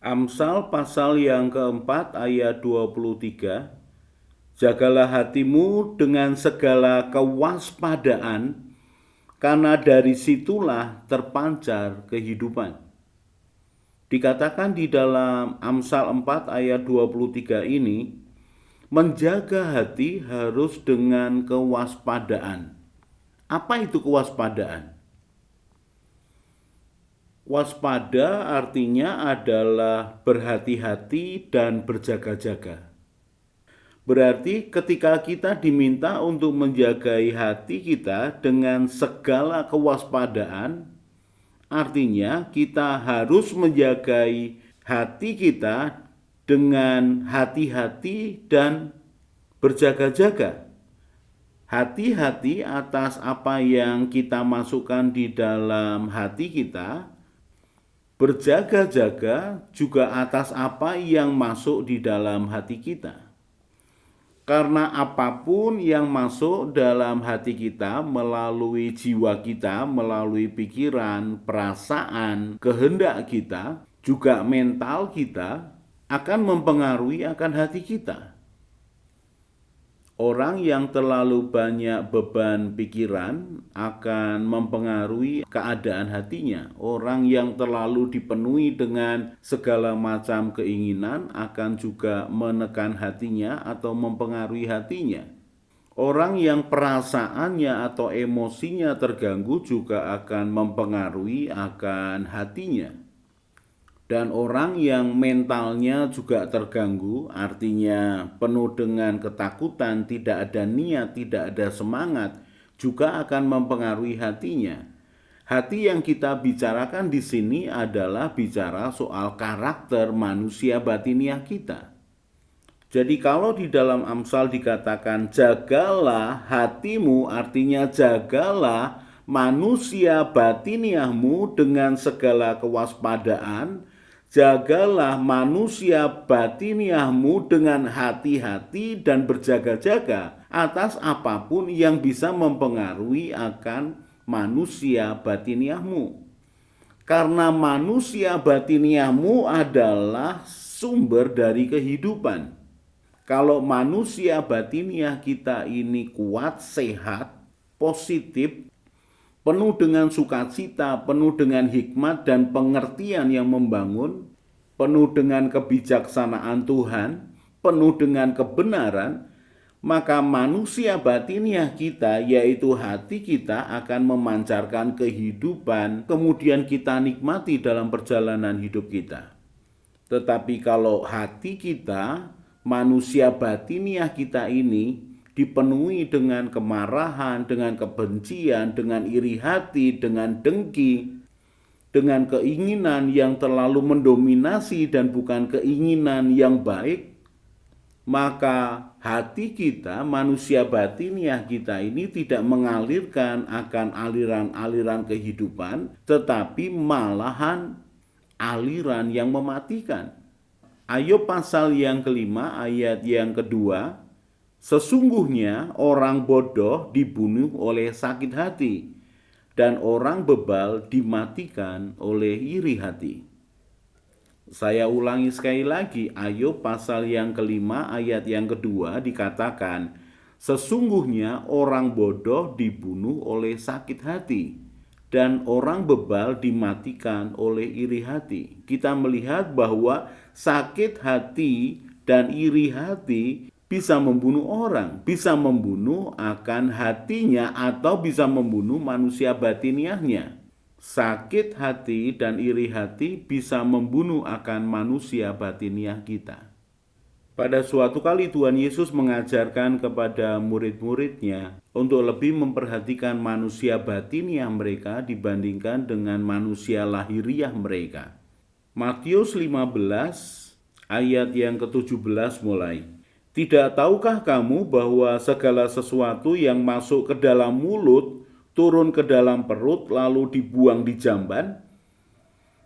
Amsal pasal yang keempat ayat 23. Jagalah hatimu dengan segala kewaspadaan, karena dari situlah terpancar kehidupan. Dikatakan di dalam Amsal 4 ayat 23 ini, menjaga hati harus dengan kewaspadaan. Apa itu kewaspadaan? Waspada artinya adalah berhati-hati dan berjaga-jaga. Berarti ketika kita diminta untuk menjagai hati kita dengan segala kewaspadaan, artinya kita harus menjagai hati kita dengan hati-hati dan berjaga-jaga. Hati-hati atas apa yang kita masukkan di dalam hati kita, berjaga-jaga juga atas apa yang masuk di dalam hati kita. Karena apapun yang masuk dalam hati kita melalui jiwa kita, melalui pikiran, perasaan, kehendak kita, juga mental kita akan mempengaruhi akan hati kita. Orang yang terlalu banyak beban pikiran akan mempengaruhi keadaan hatinya. Orang yang terlalu dipenuhi dengan segala macam keinginan akan juga menekan hatinya atau mempengaruhi hatinya. Orang yang perasaannya atau emosinya terganggu juga akan mempengaruhi akan hatinya. Dan orang yang mentalnya juga terganggu, artinya penuh dengan ketakutan, tidak ada niat, tidak ada semangat, juga akan mempengaruhi hatinya. Hati yang kita bicarakan di sini adalah bicara soal karakter manusia batiniah kita. Jadi kalau di dalam Amsal dikatakan jagalah hatimu, artinya jagalah manusia batiniahmu dengan segala kewaspadaan. Jagalah manusia batiniahmu dengan hati-hati dan berjaga-jaga atas apapun yang bisa mempengaruhi akan manusia batiniahmu. Karena manusia batiniahmu adalah sumber dari kehidupan. Kalau manusia batiniah kita ini kuat, sehat, positif, penuh dengan sukacita, penuh dengan hikmat dan pengertian yang membangun, penuh dengan kebijaksanaan Tuhan, penuh dengan kebenaran, maka manusia batiniah kita, yaitu hati kita, akan memancarkan kehidupan, kemudian kita nikmati dalam perjalanan hidup kita. Tetapi kalau hati kita, manusia batiniah kita ini dipenuhi dengan kemarahan, dengan kebencian, dengan iri hati, dengan dengki, dengan keinginan yang terlalu mendominasi dan bukan keinginan yang baik, maka hati kita, manusia batiniah kita ini tidak mengalirkan akan aliran-aliran kehidupan, tetapi malahan aliran yang mematikan. Ayub pasal yang kelima ayat yang kedua, sesungguhnya orang bodoh dibunuh oleh sakit hati, dan orang bebal dimatikan oleh iri hati. Saya ulangi sekali lagi, Ayub pasal yang kelima ayat yang kedua dikatakan, sesungguhnya orang bodoh dibunuh oleh sakit hati, dan orang bebal dimatikan oleh iri hati. Kita melihat bahwa sakit hati dan iri hati bisa membunuh orang, bisa membunuh akan hatinya atau bisa membunuh manusia batiniahnya. Sakit hati dan iri hati bisa membunuh akan manusia batiniah kita. Pada suatu kali Tuhan Yesus mengajarkan kepada murid-muridnya untuk lebih memperhatikan manusia batiniah mereka dibandingkan dengan manusia lahiriah mereka. Matius 15 ayat yang ke-17 mulai. Tidak tahukah kamu bahwa segala sesuatu yang masuk ke dalam mulut turun ke dalam perut lalu dibuang di jamban?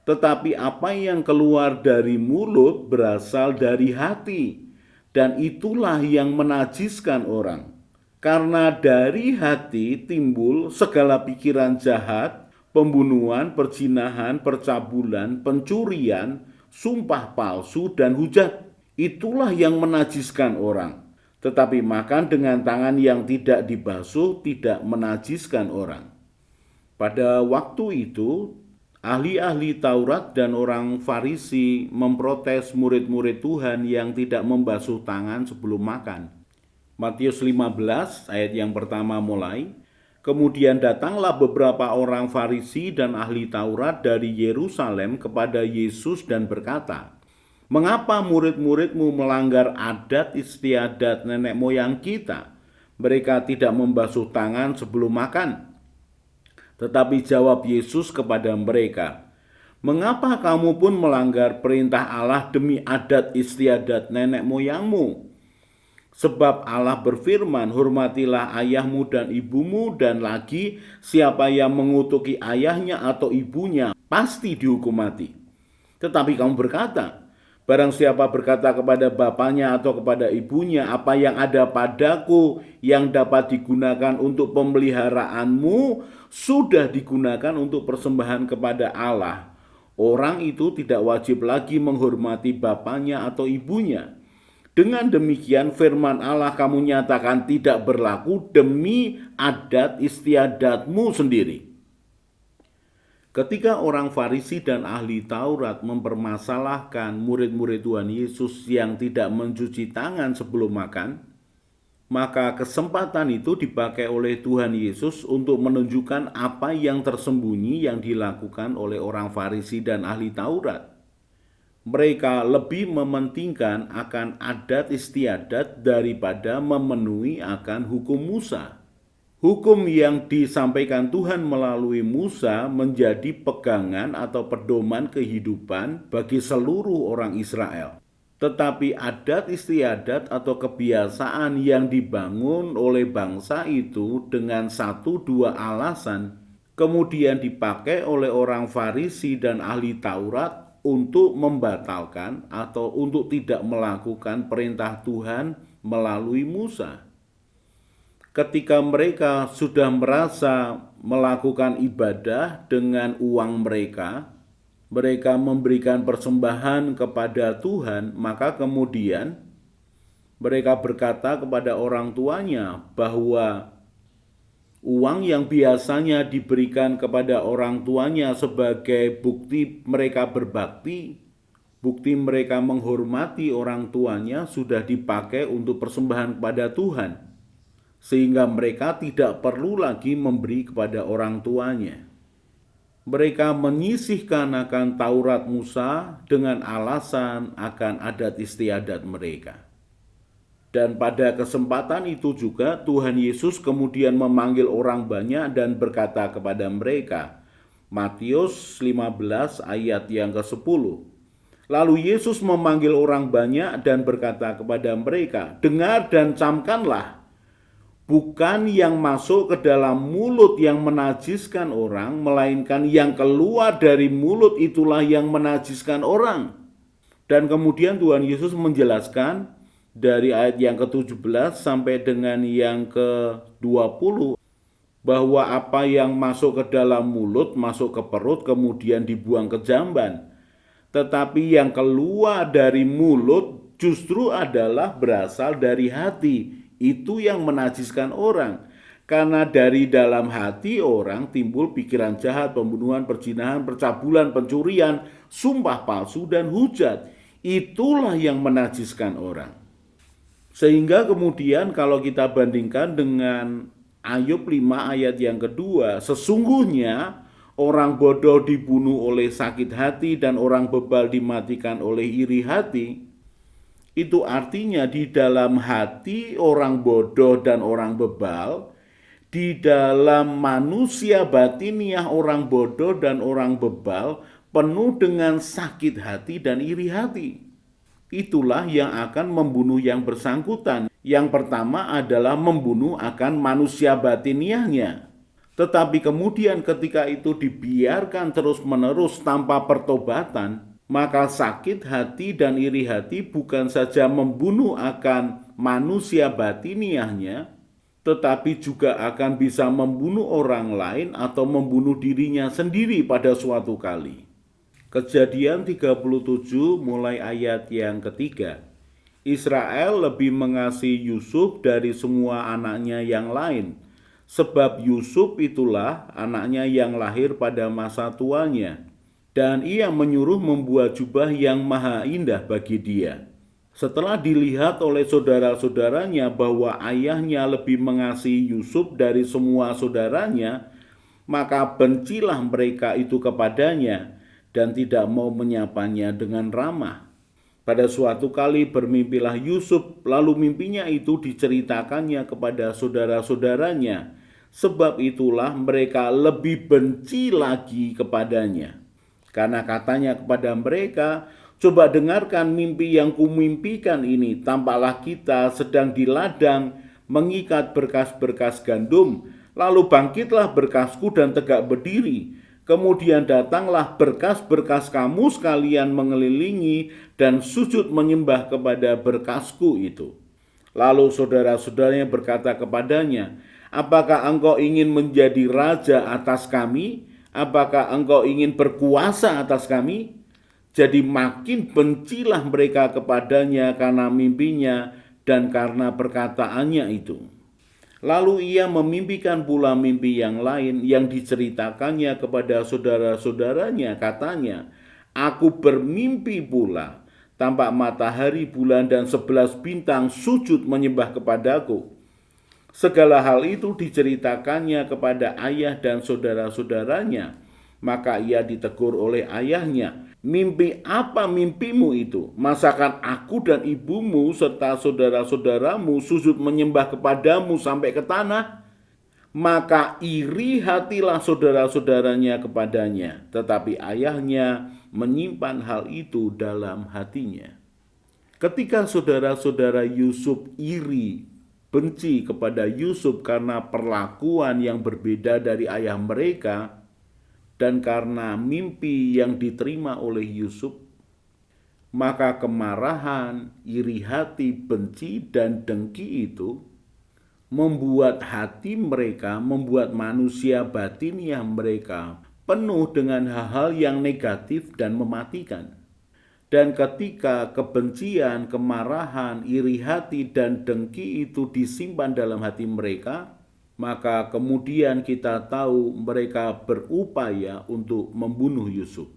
Tetapi apa yang keluar dari mulut berasal dari hati, dan itulah yang menajiskan orang. Karena dari hati timbul segala pikiran jahat, pembunuhan, perzinahan, percabulan, pencurian, sumpah palsu, dan hujat. Itulah yang menajiskan orang. Tetapi makan dengan tangan yang tidak dibasuh tidak menajiskan orang. Pada waktu itu, ahli-ahli Taurat dan orang Farisi memprotes murid-murid Tuhan yang tidak membasuh tangan sebelum makan. Matius 15 ayat yang pertama mulai, kemudian datanglah beberapa orang Farisi dan ahli Taurat dari Yerusalem kepada Yesus dan berkata, "Mengapa murid-muridmu melanggar adat istiadat nenek moyang kita? Mereka tidak membasuh tangan sebelum makan." Tetapi jawab Yesus kepada mereka, "Mengapa kamu pun melanggar perintah Allah demi adat istiadat nenek moyangmu? Sebab Allah berfirman, hormatilah ayahmu dan ibumu, dan lagi siapa yang mengutuki ayahnya atau ibunya pasti dihukum mati. Tetapi kamu berkata, barang siapa berkata kepada bapaknya atau kepada ibunya, apa yang ada padaku yang dapat digunakan untuk pemeliharaanmu sudah digunakan untuk persembahan kepada Allah. Orang itu tidak wajib lagi menghormati bapaknya atau ibunya. Dengan demikian firman Allah kamu nyatakan tidak berlaku demi adat istiadatmu sendiri." Ketika orang Farisi dan ahli Taurat mempermasalahkan murid-murid Tuhan Yesus yang tidak mencuci tangan sebelum makan, maka kesempatan itu dipakai oleh Tuhan Yesus untuk menunjukkan apa yang tersembunyi yang dilakukan oleh orang Farisi dan ahli Taurat. Mereka lebih mementingkan akan adat istiadat daripada memenuhi akan hukum Musa. Hukum yang disampaikan Tuhan melalui Musa menjadi pegangan atau pedoman kehidupan bagi seluruh orang Israel. Tetapi adat istiadat atau kebiasaan yang dibangun oleh bangsa itu dengan satu dua alasan kemudian dipakai oleh orang Farisi dan ahli Taurat untuk membatalkan atau untuk tidak melakukan perintah Tuhan melalui Musa. Ketika mereka sudah merasa melakukan ibadah dengan uang mereka, mereka memberikan persembahan kepada Tuhan, maka kemudian mereka berkata kepada orang tuanya bahwa uang yang biasanya diberikan kepada orang tuanya sebagai bukti mereka berbakti, bukti mereka menghormati orang tuanya sudah dipakai untuk persembahan kepada Tuhan, sehingga mereka tidak perlu lagi memberi kepada orang tuanya. Mereka menyisihkan akan Taurat Musa dengan alasan akan adat istiadat mereka. Dan pada kesempatan itu juga Tuhan Yesus kemudian memanggil orang banyak dan berkata kepada mereka. Matius 15 ayat yang ke-10. Lalu Yesus memanggil orang banyak dan berkata kepada mereka, "Dengar dan camkanlah. Bukan yang masuk ke dalam mulut yang menajiskan orang, melainkan yang keluar dari mulut itulah yang menajiskan orang." Dan kemudian Tuhan Yesus menjelaskan dari ayat yang ke-17 sampai dengan yang ke-20 bahwa apa yang masuk ke dalam mulut masuk ke perut kemudian dibuang ke jamban. Tetapi yang keluar dari mulut justru adalah berasal dari hati. Itu yang menajiskan orang. Karena dari dalam hati orang timbul pikiran jahat, pembunuhan, perzinahan, percabulan, pencurian, sumpah palsu, dan hujat. Itulah yang menajiskan orang. Sehingga kemudian kalau kita bandingkan dengan Ayub 5 ayat yang kedua, sesungguhnya orang bodoh dibunuh oleh sakit hati dan orang bebal dimatikan oleh iri hati. Itu artinya di dalam hati orang bodoh dan orang bebal, di dalam manusia batiniah orang bodoh dan orang bebal penuh dengan sakit hati dan iri hati. Itulah yang akan membunuh yang bersangkutan. Yang pertama adalah membunuh akan manusia batiniahnya. Tetapi kemudian ketika itu dibiarkan terus-menerus tanpa pertobatan, maka sakit hati dan iri hati bukan saja membunuh akan manusia batiniahnya, tetapi juga akan bisa membunuh orang lain atau membunuh dirinya sendiri pada suatu kali. Kejadian 37 mulai ayat yang ketiga. Israel lebih mengasihi Yusuf dari semua anaknya yang lain, sebab Yusuf itulah anaknya yang lahir pada masa tuanya. Dan ia menyuruh membuat jubah yang maha indah bagi dia. Setelah dilihat oleh saudara-saudaranya bahwa ayahnya lebih mengasihi Yusuf dari semua saudaranya, maka bencilah mereka itu kepadanya dan tidak mau menyapanya dengan ramah. Pada suatu kali bermimpilah Yusuf, lalu mimpinya itu diceritakannya kepada saudara-saudaranya. Sebab itulah mereka lebih benci lagi kepadanya. Karena katanya kepada mereka, coba dengarkan mimpi yang kumimpikan ini. Tampaklah kita sedang di ladang mengikat berkas-berkas gandum. Lalu bangkitlah berkasku dan tegak berdiri. Kemudian datanglah berkas-berkas kamu sekalian mengelilingi dan sujud menyembah kepada berkasku itu. Lalu saudara-saudaranya berkata kepadanya, apakah engkau ingin menjadi raja atas kami? Apakah engkau ingin berkuasa atas kami? Jadi makin bencilah mereka kepadanya karena mimpinya dan karena perkataannya itu. Lalu ia memimpikan pula mimpi yang lain yang diceritakannya kepada saudara-saudaranya. Katanya, aku bermimpi pula, tampak matahari, bulan, dan 11 bintang sujud menyembah kepadaku. Segala hal itu diceritakannya kepada ayah dan saudara-saudaranya. Maka ia ditegur oleh ayahnya, mimpi apa mimpimu itu? Masakan aku dan ibumu serta saudara-saudaramu sujud menyembah kepadamu sampai ke tanah? Maka iri hatilah saudara-saudaranya kepadanya, tetapi ayahnya menyimpan hal itu dalam hatinya. Ketika saudara-saudara Yusuf iri, benci kepada Yusuf karena perlakuan yang berbeda dari ayah mereka dan karena mimpi yang diterima oleh Yusuf, maka kemarahan, iri hati, benci, dan dengki itu membuat hati mereka, membuat manusia batiniah mereka penuh dengan hal-hal yang negatif dan mematikan. Dan ketika kebencian, kemarahan, iri hati, dan dengki itu disimpan dalam hati mereka, maka kemudian kita tahu mereka berupaya untuk membunuh Yusuf.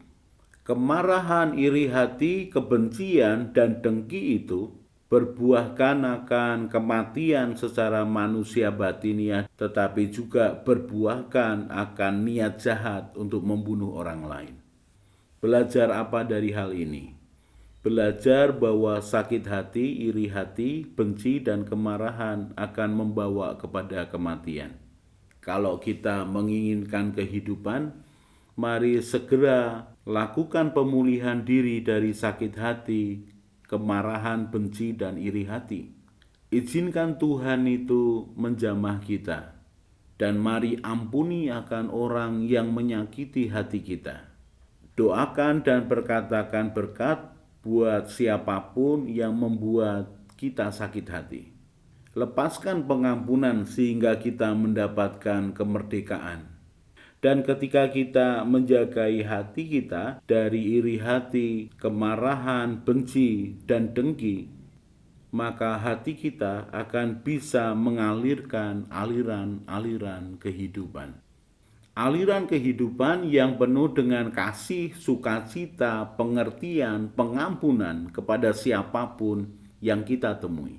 Kemarahan, iri hati, kebencian, dan dengki itu berbuahkan akan kematian secara manusia batiniah, tetapi juga berbuahkan akan niat jahat untuk membunuh orang lain. Belajar apa dari hal ini? Belajar bahwa sakit hati, iri hati, benci, dan kemarahan akan membawa kepada kematian. Kalau kita menginginkan kehidupan, mari segera lakukan pemulihan diri dari sakit hati, kemarahan, benci, dan iri hati. Izinkan Tuhan itu menjamah kita, dan mari ampuni akan orang yang menyakiti hati kita. Doakan dan berkatakan berkat buat siapapun yang membuat kita sakit hati. Lepaskan pengampunan sehingga kita mendapatkan kemerdekaan. Dan ketika kita menjagai hati kita dari iri hati, kemarahan, benci, dan dengki, maka hati kita akan bisa mengalirkan aliran-aliran kehidupan. Aliran kehidupan yang penuh dengan kasih, sukacita, pengertian, pengampunan kepada siapapun yang kita temui.